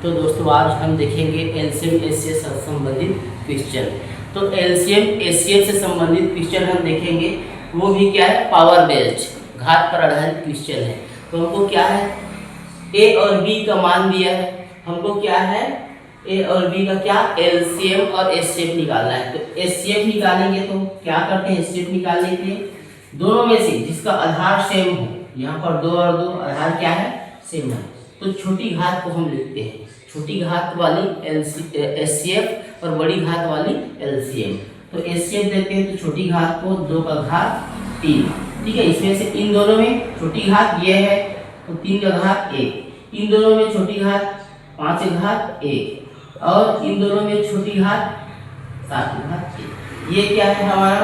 तो दोस्तों आज हम देखेंगे एलसीएम एचसीएफ से संबंधित क्वेश्चन। तो एलसीएम एचसीएफ से संबंधित क्वेश्चन हम देखेंगे, वो भी क्या है, पावर बेस्ड, घात पर आधारित क्वेश्चन है। तो हमको क्या है, ए और बी का मान दिया है, हमको क्या है, ए और बी का क्या एलसीएम और एचसीएफ निकालना है। तो एचसीएफ निकालेंगे तो क्या करते हैं, एचसीएफ निकालने के लिए दोनों में से जिसका आधार सेम हो, यहाँ पर 2 और 2 आधार क्या है, सेम है, तो छोटी घात को हम लिखते हैं, छोटी घात वाली एचसीएफ और बड़ी घात वाली एलसीएम। तो एचसीएफ देते हैं तो छोटी घात को 2 का घात 3, ठीक है। इसमें से इन दोनों में छोटी घात ये है तो 3 का घात 1, इन दोनों में छोटी घात 5 का घात 1 और इन दोनों में छोटी घात 7 का घात 1। ये क्या है हमारा,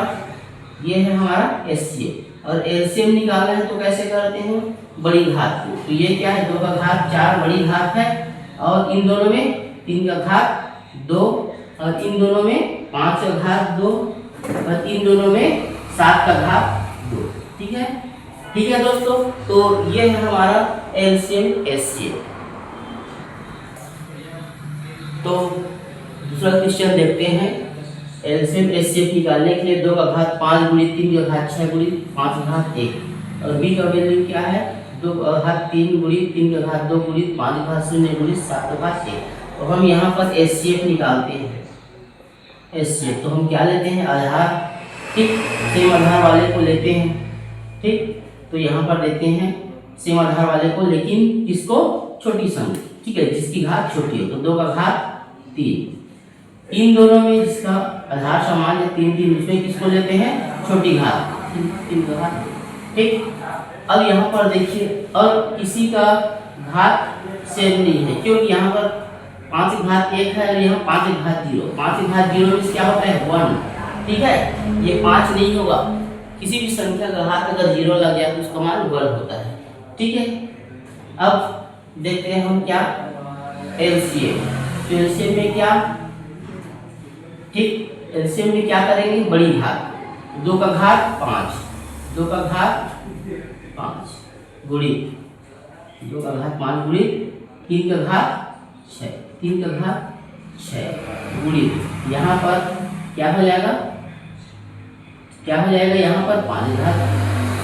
ये है हमारा एचसीएफ। और एलसीएम निकालना है तो कैसे करते हैं, बड़ी घात को, तो ये क्या है 2 का घात 4 बड़ी घात है और इन दोनों में 3 का घात 2 और इन दोनों में 5 का घात 2 और इन दोनों में 7 का घात 2, ठीक है। ठीक है दोस्तों, तो ये है हमारा एलसीएम एचसीएफ। तो दूसरा क्वेश्चन देखते हैं, एलसीएम एचसीएफ निकालने के लिए 2 का घात 5 गुणित 3 का घात 6 गुणित 5 का घात 1 और बी का वैल्यू क्या है, 2 का घात 3 गुणित 3 का घात 2 गुणित 5 का घात 0 गुणित 7 का घात 1। तो हम यहाँ पर एचसीएफ निकालते हैं, एचसीएफ तो हम क्या लेते हैं, आधार, ठीक, सेम आधार वाले को लेते हैं, ठीक। तो यहाँ पर लेते हैं सेम आधार वाले को, लेकिन किसको, छोटी संख्या, ठीक है, जिसकी घात छोटी हो। तो 2 का घात 3, इन दोनों में जिसका आधार समान है 3 3, उसमें किसको लेते हैं, छोटी घात 3 का घात, ठीक। अब यहाँ पर देखिए, और किसी का घात सेम नहीं है, क्योंकि यहाँ पर 5 की घात 1 है और यहाँ 5 की घात 0, 5 की घात 0 में क्या होता है 1, ठीक है। ये 5 नहीं होगा, किसी भी संख्या का घात अगर 0 लग गया तो उसका मान 1 होता है, ठीक है। अब देखते हैं हम क्या, एलसीएम। तो एलसीएम में क्या, ठीक, एलसीएम में क्या करेंगे, बड़ी घात 2 का घात 5, 2 का घात 5 गुणित 2 का घात 5 गुणित 3 का घात 6, 3 का घात 6 गुणित यहाँ पर क्या हो जाएगा, क्या हो जाएगा, यहाँ पर 5 घात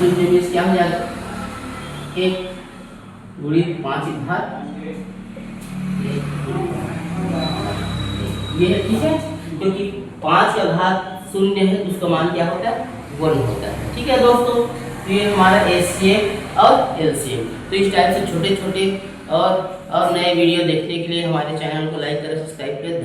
0 में क्या हो जाएगा 1 गुणित 5 घात 1, ये है, ठीक है, क्योंकि 5 का घात 0 है तो उसका मान क्या होता है, 1 होता है, ठीक है दोस्तों। तो ये हमारा एचसीएफ और एलसीएम। तो इस टाइप से छोटे छोटे और नए वीडियो देखने के लिए हमारे चैनल को लाइक करें, सब्सक्राइब करें।